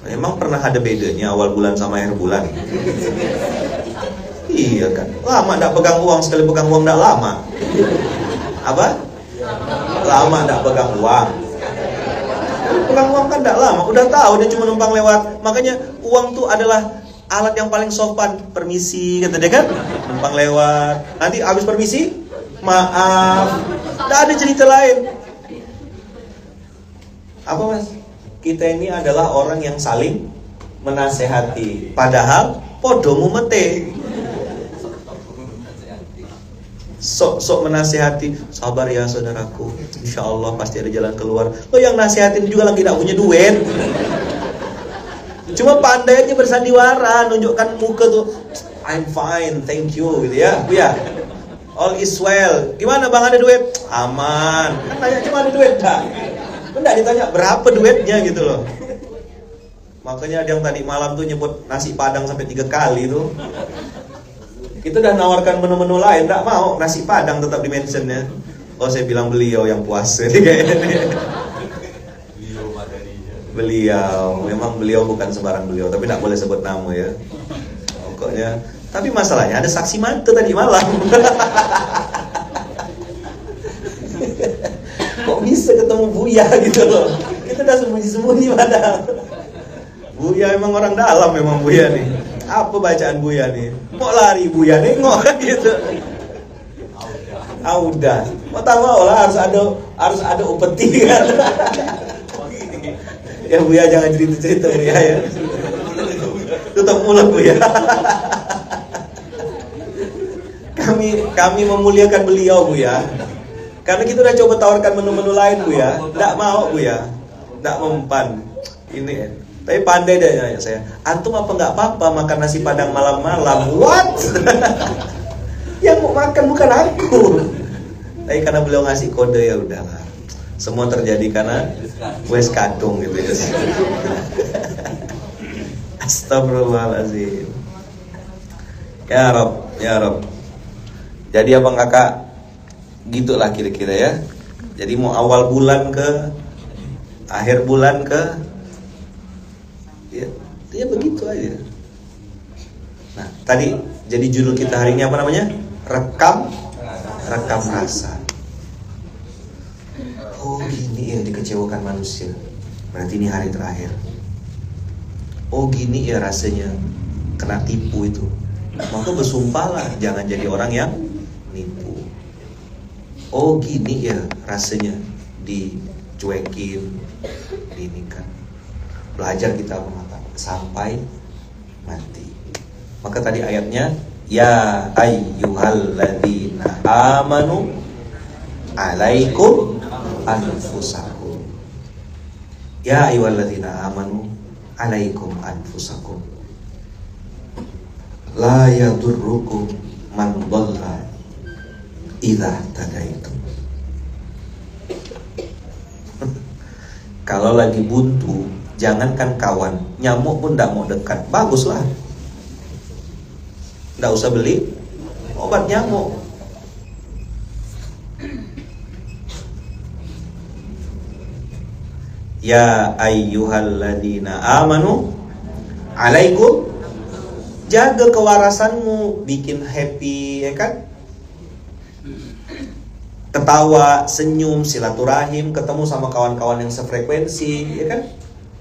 Emang pernah ada bedanya awal bulan sama akhir bulan? Iya kan? Lama enggak pegang uang, sekali pegang uang enggak lama. Apa? Lama enggak pegang uang. Pegang uang kan enggak lama, udah tahu dia cuma numpang lewat. Makanya uang tuh adalah alat yang paling sopan. Permisi kata dia kan? Numpang lewat. Nanti habis permisi, maaf. Enggak ada cerita lain. Apa mas? Kita ini adalah orang yang saling menasehati, padahal podomu mete. Sok menasehati, sabar ya saudaraku, insya Allah pasti ada jalan keluar. Lo yang nasihatin juga lagi gak punya duit, cuma pandai aja bersandiwara, nunjukkan muka tuh, I'm fine, thank you gitu ya, ya. All is well. Gimana bang, ada duit? Aman. Kan tanya cuma ada duit enggak? Enggak ditanya berapa duitnya gitu loh. Makanya ada yang tadi malam tuh nyebut nasi padang sampai 3 kali tuh. Kita udah nawarkan menu-menu lain, enggak mau, nasi padang tetap di mentionnya. Oh saya bilang beliau yang puasa kayaknya. Beliau, memang beliau bukan sembarang beliau, tapi enggak boleh sebut nama ya. Pokoknya, tapi masalahnya ada saksi mata tadi malam. Kok bisa ketemu Buya gitu loh. Kita udah sembunyi-sembunyi padahal. Buya emang orang dalam memang Buya nih. Apa bacaan Buya nih? Mau lari Buya nengok kan gitu. Udah. Mau tahu lah harus ada upeti kan. Ya Buya jangan cerita-cerita Buya ya. Tutup mulut Buya. Kami memuliakan beliau Buya. Karena kita udah coba tawarkan menu-menu lain Buya, enggak mau Buya, enggak mempan. Ini, tapi pandai deh nanya saya. Antum apa enggak apa-apa makan nasi padang malam-malam? What? Yang mau makan bukan aku. Tapi karena beliau ngasih kode ya udahlah. Semua terjadi karena wes kadung gitu ya. Astagfirullahaladzim. Ya Rob. Jadi abang kakak gitulah kira-kira ya. Jadi mau awal bulan ke akhir bulan ke ya begitu aja. Nah tadi jadi judul kita hari ini apa namanya? Rekam rasa. Oh gini ya dikecewakan manusia, berarti ini hari terakhir. Oh gini ya rasanya kena tipu itu, maka bersumpahlah jangan jadi orang yang nipu. Oh gini ya rasanya dicuekin, ini kan. Belajar kita mengatakan sampai mati. Maka tadi ayatnya, ya ayyuhalladzina amanu alaikum anfusakum. Ya ayyuhalladzina amanu alaikum anfusakum. La yadurrukum man dhalla idza tadaitum. Kalau lagi buntu, jangankan kawan, nyamuk pun tidak mau dekat. Baguslah, tidak usah beli obat nyamuk. Ya ayyuhalladzina amanu alaikum, jaga kewarasanmu, bikin happy ya kan. ketawa, senyum, silaturahim, ketemu sama kawan-kawan yang sefrekuensi, ya kan?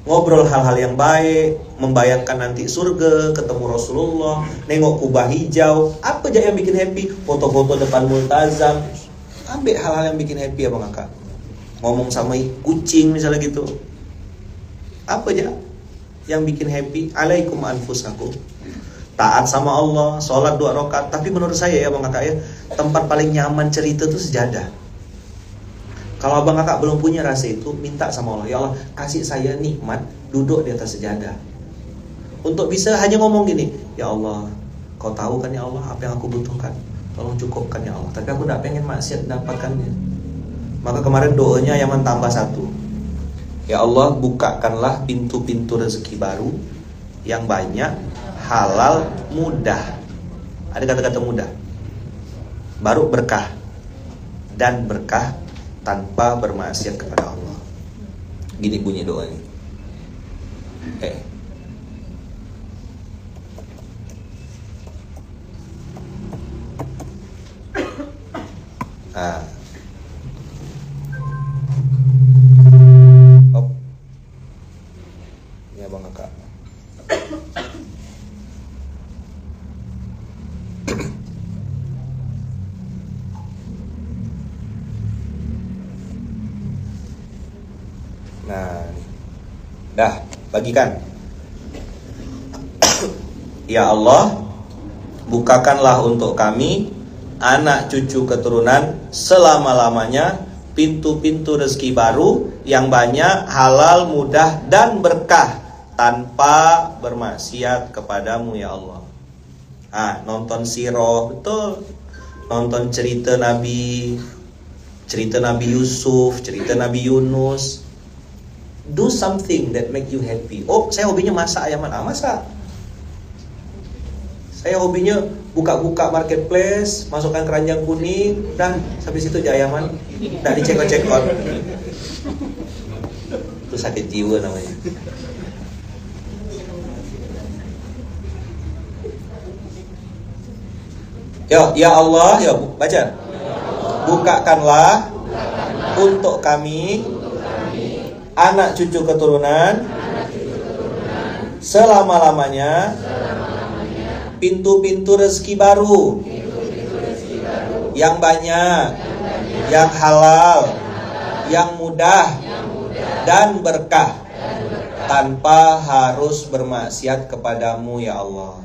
Ngobrol hal-hal yang baik, membayangkan nanti surga, ketemu Rasulullah, nengok kubah hijau, apa aja yang bikin happy? Foto-foto depan multazam, ambil hal-hal yang bikin happy abang kakak. Ngomong sama kucing misalnya gitu, apa aja yang bikin happy? Alaikum anfusakum. Taat sama Allah, sholat 2 rakaat. Tapi menurut saya ya abang kakak ya, tempat paling nyaman cerita tuh sejadah. Kalau abang kakak belum punya rasa itu, minta sama Allah, ya Allah kasih saya nikmat duduk di atas sejadah. Untuk bisa hanya ngomong gini, ya Allah, kau tahu kan ya Allah apa yang aku butuhkan, tolong cukupkan ya Allah. Tapi aku tidak pengen maksiat dapatkannya. Maka kemarin doanya yang tambah 1. Ya Allah, bukakanlah pintu-pintu rezeki baru yang banyak, halal, mudah. Ada kata-kata mudah. Baru berkah. Dan berkah tanpa bermaksiat kepada Allah. Gini bunyi doanya. Ini abang kakak. Nah, dah bagikan. Ya Allah, bukakanlah untuk kami anak cucu keturunan selama-lamanya pintu-pintu rezeki baru yang banyak, halal, mudah dan berkah tanpa bermaksiat kepadamu ya Allah. Nonton sirah, betul. Nonton cerita Nabi Yusuf, cerita Nabi Yunus. Do something that make you happy. Oh, saya hobinya masak ayam, masak. Saya hobinya buka-buka marketplace, masukkan keranjang kuning, dan sampai situ aja ayaman, dan dicek-cekot. Itu sakit jiwa namanya. Ya Allah, ya baca. Bukakanlah untuk kami anak cucu keturunan selama-lamanya pintu-pintu rezeki baru yang banyak, yang halal, yang mudah dan berkah tanpa harus bermaksiat kepadamu ya Allah.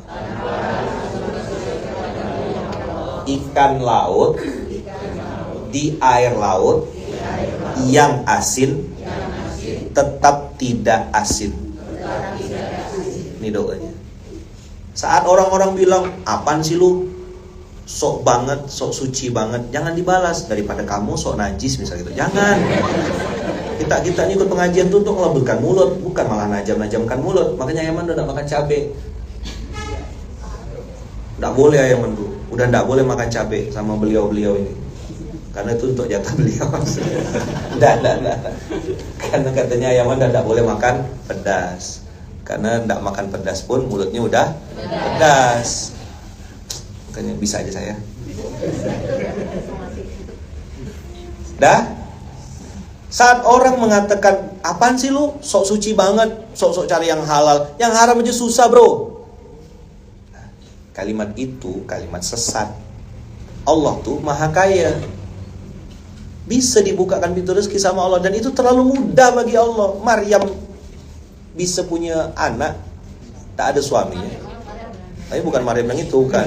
Ikan laut di air laut yang asin tetap tidak asin. Ini doanya. Saat orang-orang bilang, apaan sih lu? Sok banget, sok suci banget. Jangan dibalas. Daripada kamu sok najis misalnya gitu. Jangan. Kita ini ikut pengajian tuh untuk ngelebutkan mulut, bukan malah najamkan mulut. Makanya Ayaman udah gak makan cabai. Nggak boleh Ayaman tuh. Udah nggak boleh makan cabai sama beliau-beliau ini. Karena itu untuk jatah beliau. Nggak. Karena katanya Ayaman udah nggak boleh makan pedas. Karena nggak makan pedas pun mulutnya udah pedas. Makanya bisa aja saya. Dah. Saat orang mengatakan, apaan sih lu? Sok suci banget, sok cari yang halal. Yang haram aja susah bro. Kalimat itu kalimat sesat. Allah tuh maha kaya, bisa dibukakan pintu rezeki sama Allah. Dan itu terlalu mudah bagi Allah. Maryam bisa punya anak, tak ada suaminya. Tapi bukan Maryam yang itu kan.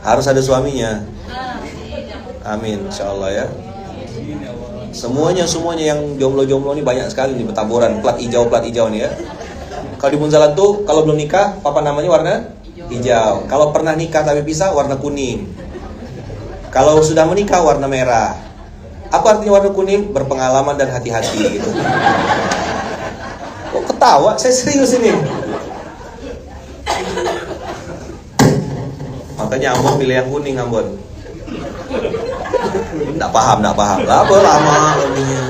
Harus ada suaminya. Amin, insyaallah ya. Semuanya yang jomblo-jomblo ini banyak sekali di Petaburan, plat hijau nih ya. Kalau di Munzalan tuh kalau belum nikah, papa namanya warna hijau. Kalau pernah nikah tapi pisah, warna kuning. Kalau sudah menikah, warna merah. Apa artinya warna kuning? Berpengalaman dan hati-hati gitu. Kok ketawa? Saya serius ini. Makanya Ambon pilih yang kuning Ambon. Nggak paham. Lah lama lebihnya.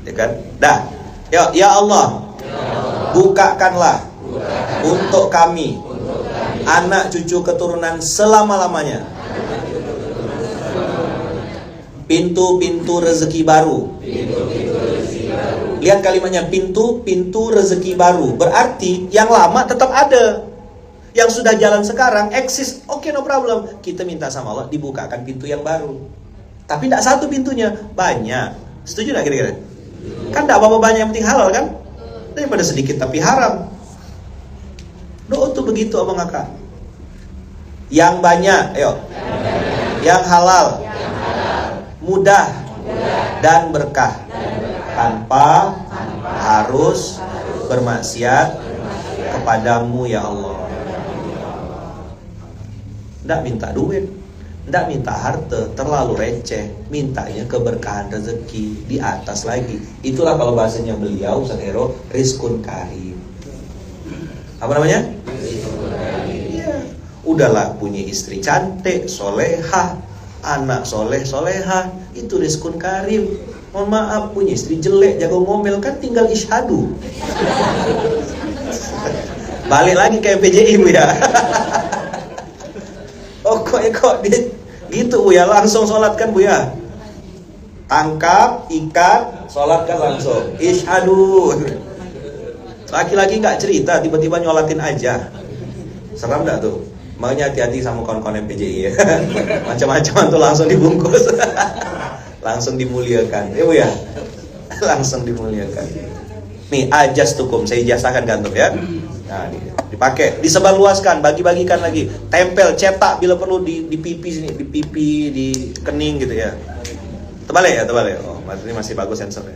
Ya kan? Dah. Ya Allah. Bukakanlah untuk kami, anak cucu keturunan selama-lamanya. Pintu-pintu rezeki baru. Lihat kalimatnya, pintu-pintu rezeki baru. Berarti yang lama tetap ada. Yang sudah jalan sekarang eksis. Oke, no problem. Kita minta sama Allah dibukakan pintu yang baru. Tapi tidak satu pintunya, banyak. Setuju gak kira-kira? Kan tidak apa-apa banyak, yang penting halal kan? Daripada sedikit tapi haram. Doa tuh begitu abang kakak. Yang banyak, ayo. Yang halal, mudah, dan berkah. Tanpa harus bermaksiat kepadamu ya Allah. Tidak minta duit, tidak minta harta, terlalu receh. Mintanya keberkahan rezeki di atas lagi. Itulah kalau bahasanya beliau Ustaz Hero, rizkun karim. Apa namanya? Iya. Udahlah punya istri cantik, solehah, anak soleh solehah, itu rizkun karim. Mohon maaf, punya istri jelek, jago ngomel, kan tinggal isyhadu. Balik lagi ke PJI Bu ya. Oh kok dia gitu Bu ya, langsung sholat kan Bu ya. Tangkap, ikat, sholat kan langsung. Isyhadu. Laki-laki gak cerita, tiba-tiba nyolatin aja. Seram gak tuh? Makanya hati-hati sama kawan-kawan PJI ya. Macam-macam tuh langsung dibungkus. Langsung dimuliakan. Ya Bu ya. Langsung dimuliakan. Nih ajas tukum, saya ijazahkan kantor ya. Nah, dipakai, disebarluaskan, bagi-bagikan lagi, tempel, cetak bila perlu di pipi sini, di pipi, di kening gitu ya. Terbalik ya, terbalik. Oh, ini masih bagus sensornya.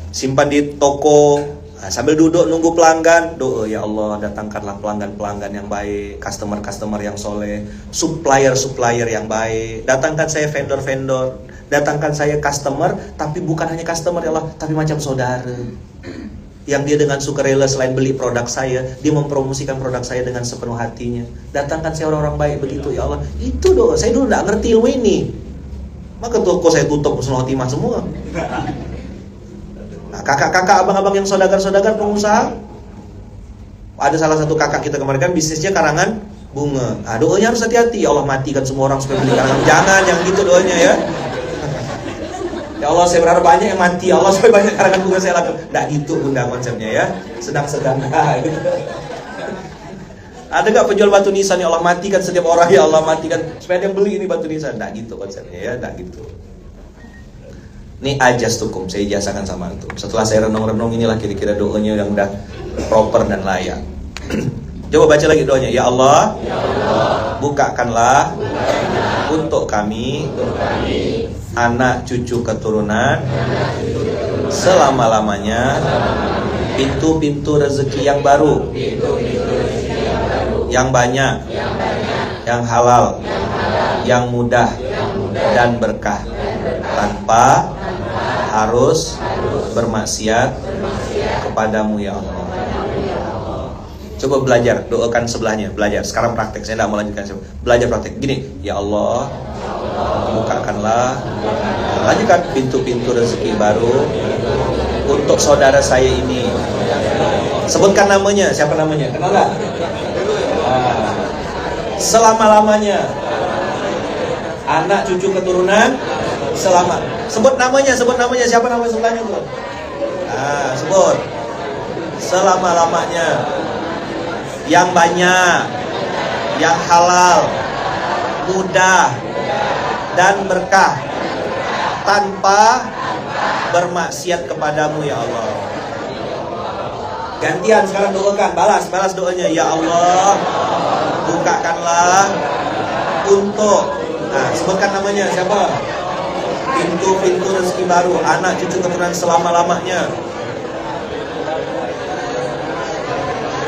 Simpan di toko. Nah, sambil duduk nunggu pelanggan, doa ya Allah, datangkanlah pelanggan-pelanggan yang baik, customer-customer yang soleh, supplier-supplier yang baik. Datangkan saya vendor-vendor, datangkan saya customer, tapi bukan hanya customer ya Allah, tapi macam saudara. Yang dia dengan sukarela selain beli produk saya, dia mempromosikan produk saya dengan sepenuh hatinya. Datangkan saya orang-orang baik begitu ya Allah. Itu doa. Saya dulu tidak ngerti ilmu ini. Maka toko saya tutup Husnul Khotimah semua. Nah, kakak-kakak, abang-abang yang saudagar-saudagar pengusaha, ada salah satu kakak kita kemarin kan bisnisnya karangan bunga. Nah, doanya harus hati-hati. Ya Allah, matikan semua orang supaya beli karangan. Jangan gitu doanya ya. Ya Allah, saya berharap banyak yang mati. Ya Allah, supaya banyak karangan bunga saya lakukan. Nggak gitu bunda konsepnya ya. Sedang-sedang. Gitu. Ada gak penjual batu nisan? Ya Allah, matikan setiap orang. Ya Allah, matikan supaya ada yang beli ini batu nisan. Nggak gitu konsepnya ya. Nggak gitu. Ini ajas tukum, saya ijazahkan sama antum. Setelah saya renung-renung, inilah kira-kira doanya yang udah proper dan layak. Coba baca lagi doanya. Ya Allah, bukakanlah untuk kami anak cucu keturunan selama-lamanya pintu-pintu rezeki yang baru, yang banyak, yang halal, yang mudah, dan berkah, tanpa harus bermaksiat kepadamu ya Allah. Coba belajar, doakan sebelahnya, belajar. Sekarang praktek, saya tidak mau lanjutkan. Belajar praktek, gini, ya Allah, bukakanlah, lanjutkan pintu-pintu rezeki baru untuk saudara saya ini. Sebutkan namanya, siapa namanya? Kenal nggak? Selama-lamanya, anak cucu keturunan selama. Sebut namanya, siapa nama sebelahnya tuh? Sebut. Selama-lamanya, yang banyak, yang halal, mudah, dan berkah, tanpa bermaksiat kepadamu ya Allah. Gantian sekarang doakan, balas doanya. Ya Allah, bukakanlah untuk, sebutkan namanya siapa? Pintu-pintu rezeki baru, anak cucu keturunan selama-lamanya,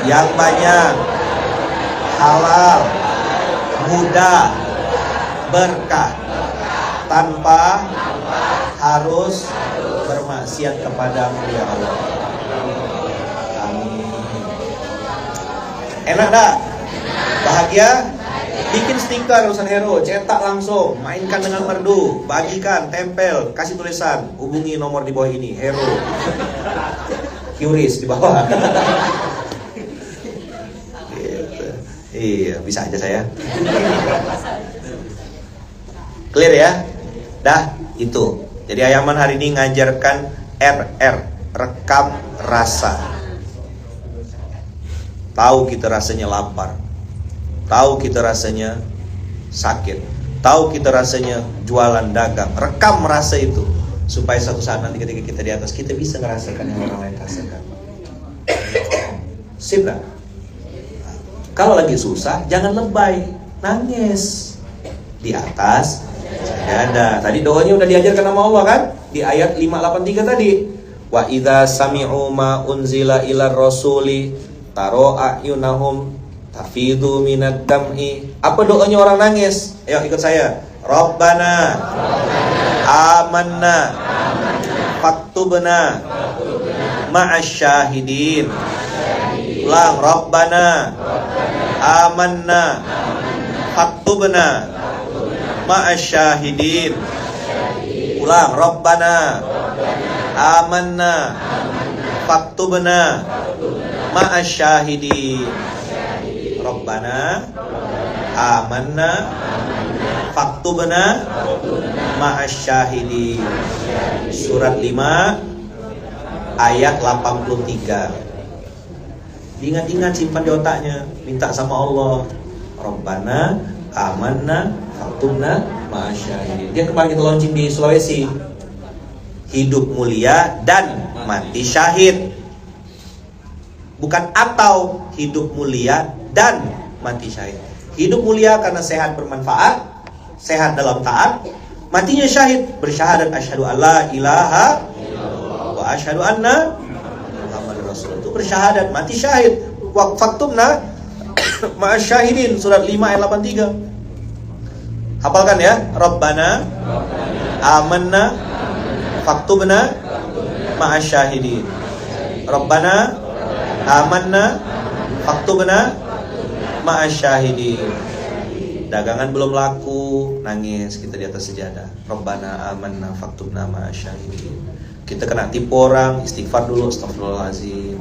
yang banyak, halal, mudah, berkah, tanpa harus bermaksiat kepadamu ya Allah. Amin. Enak dah? Bahagia? Bikin stiker Ustaz Hero, cetak langsung, mainkan dengan merdu, bagikan, tempel, kasih tulisan, hubungi nomor di bawah ini, Hero. Qris di bawah. Iya, bisa aja saya. Clear ya? Dah, itu. Jadi Ayaman hari ini ngajarkan RR, rekam rasa. Tahu kita rasanya lapar, tahu kita rasanya sakit, tahu kita rasanya jualan dagang. Rekam rasa itu supaya suatu saat nanti ketika kita di atas, kita bisa ngerasakan yang orang lain rasakan. Sip gak? Kalau lagi susah, jangan lebay, nangis di atas sajadah. Tadi doanya udah diajarkan sama Allah kan? Di ayat 583 tadi. Wa idza sami'u ma unzila ila rasuli taro a'yunahum tafidu minad dam'i. Apa doanya orang nangis? Ayo ikut saya. Rabbana amanna faktubna ma'asy syahidin. Ulang, Rabbana amanna faktubna ma'asy syahidin. Ulang, Rabbana amanna faktubna ma'asy syahidin. Rabbana amanna faktubna ma'asy syahidin. Surat 5 ayat 83. Diingat-ingat, simpan di otaknya, minta sama Allah. Rabbana amanna faktubna ma'asy syahidin. Dia kemarin kita launching di Sulawesi. Hidup mulia dan mati syahid. Bukan atau, hidup mulia dan mati syahid. Hidup mulia karena sehat bermanfaat, sehat dalam taat. Matinya syahid, bersyahadat asyhadu alla ilaha wa asyhadu anna Muhammadar Rasulullah. Itu bersyahadat, mati syahid. Wa faktubna ma'asy syahidin, surat 5 ayat 83. Hafalkan ya. Rabbana amanna faktubna ma'asy syahidin. Rabbana amanna faktubna ma'asy syahidin. Dagangan belum laku, nangis kita di atas sejadah. Rabbana amanna faktubna ma'asy syahidin. Kita kena tipu orang, istighfar dulu, astagfirullahaladzim.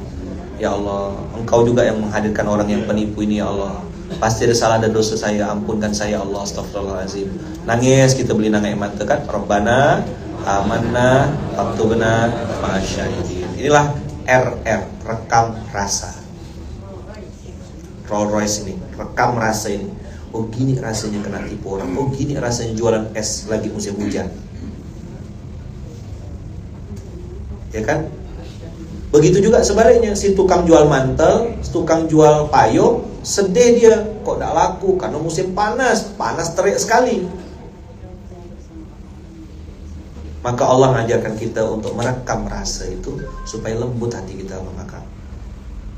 Ya Allah, Engkau juga yang menghadirkan orang yang penipu ini ya Allah. Pasti ada salah dan dosa saya, ampunkan saya Allah, astagfirullahaladzim. Nangis, kita beli nangai mata kan. Rabbana amanna faktubna ma'asy syahidin. Inilah RR, rekam rasa. Rolls Royce ini, rekam rasa ini. Oh gini rasanya kena tipu orang. Oh gini rasanya jualan es lagi musim hujan. Ya kan? Begitu juga sebaliknya, si tukang jual mantel, tukang jual payung, sedih dia, kok tidak laku karena musim panas, panas terik sekali. Maka Allah mengajarkan kita untuk merekam rasa itu supaya lembut hati kita, maka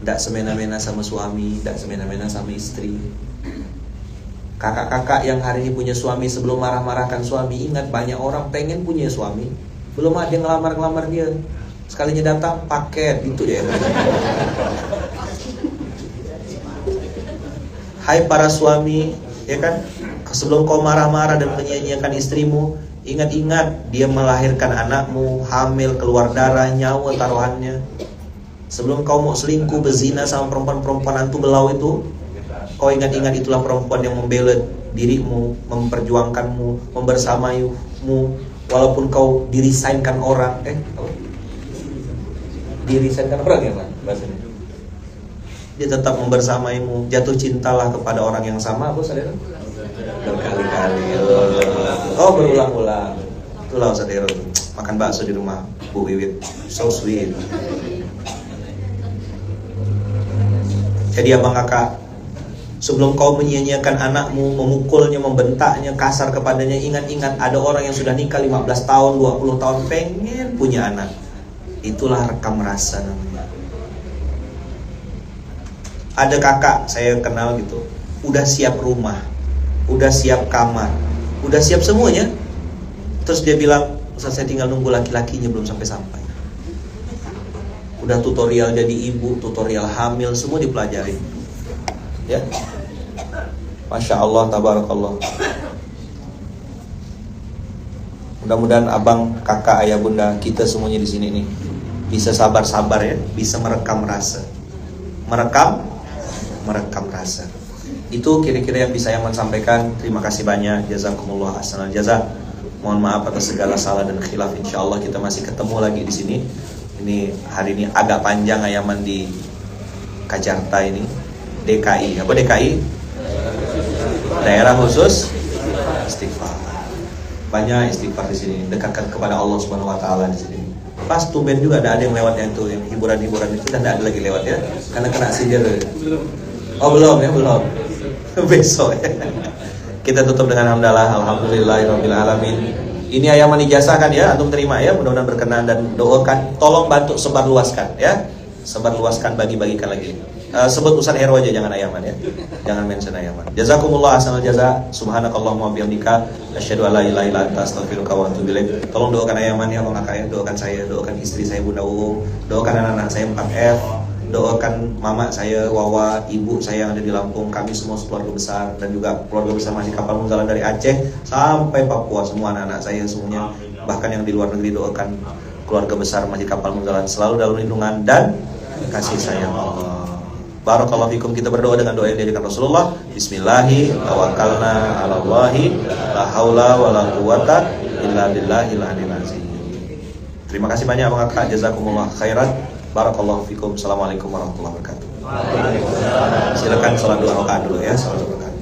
tidak semena-mena sama suami, tidak semena-mena sama istri. Kakak-kakak yang hari ini punya suami, sebelum marah-marahkan suami, ingat banyak orang pengen punya suami, belum ada yang ngelamar-ngelamar dia. Sekalinya datang paket itu ya. Hai para suami, ya kan? Sebelum kau marah-marah dan menyia-nyiakan istrimu, ingat-ingat dia melahirkan anakmu, hamil, keluar darah, nyawa taruhannya. Sebelum kau mau selingkuh, berzina sama perempuan-perempuan antu belau itu, kau ingat-ingat itulah perempuan yang membela dirimu, memperjuangkanmu, membersamaimu, walaupun kau dirisainkan orang. Dirisainkan orang ya Pak bahasanya. Dia tetap membersamaimu. Jatuh cintalah kepada orang yang sama, apa saudara? Berkali-kali. Oh berulang-ulang. Itulah saudara. Makan bakso di rumah Bu Wiwit, so sweet. Jadi abang kakak, sebelum kau menyia-nyiakan anakmu, memukulnya, membentaknya, kasar kepadanya, ingat-ingat ada orang yang sudah nikah 15 tahun, 20 tahun pengen punya anak. Itulah rekam rasa namanya. Ada kakak saya kenal gitu, udah siap rumah, udah siap kamar, udah siap semuanya. Terus dia bilang, Ustaz saya tinggal nunggu laki-lakinya belum sampai-sampai. Udah tutorial jadi ibu, tutorial hamil, semua dipelajari. Ya, Masya Allah, tabarakallah. Mudah-mudahan abang, kakak, ayah, bunda, kita semuanya di sini nih bisa sabar-sabar ya, bisa merekam rasa. Merekam rasa. Itu kira-kira yang bisa Yaman sampaikan. Terima kasih banyak. Jazakumullah ahsanal jazak. Mohon maaf atas segala salah dan khilaf. Insyaallah kita masih ketemu lagi di sini. Ini hari ini agak panjang Yaman di Jakarta ini. DKI. Apa DKI? Daerah khusus istighfar. Banyak istighfar di sini. Dekatkan kepada Allah Subhanahu wa taala di sini. Pas tumben juga ada yang lewatnya itu, yang hiburan-hiburan itu dan ada lagi lewat ya. Karena kena sindir. Oh belum ya, belum. Besok ya. Kita tutup dengan hamdalah. Alhamdulillahirabbil alamin. Ini Ayaman ijazah kan ya, antum terima ya, mudah-mudahan berkenan dan doakan, tolong bantu sebarluaskan ya. Sebarluaskan, bagi-bagikan lagi. Sebut Ustaz Heru aja, jangan Ayaman ya. Jangan mention Ayaman. Jazakumullah ahsanal jaza. Subhanakallahumma bihamdika asyhadu an la ilaha illa anta astaghfiruka wa atubu ilaik. Tolong doakan Ayaman ya, kalau kakak ya, doakan saya, doakan istri saya Bunda Uung, doakan anak-anak saya 4F, doakan mama saya Wawa, ibu saya yang ada di Lampung, kami semua keluarga besar dan juga keluarga besar Masjid Kapal Munzalan dari Aceh sampai Papua, semua anak-anak saya semuanya, bahkan yang di luar negeri, doakan keluarga besar Masjid Kapal Munzalan selalu dalam lindungan dan kasih sayang Allah. Barakallahu fikum. Kita berdoa dengan doa yang diajarkan Rasulullah. Bismillahi tawakkalna 'alallahi la haula wala quwata illa billahil aliyil azim. Terima kasih banyak Bang Kakak, jazakumullah khairan. Barakallahu fikum. Assalamualaikum warahmatullahi wabarakatuh. Silakan salat 2 rakaat dulu ya, salat 2 rakaat.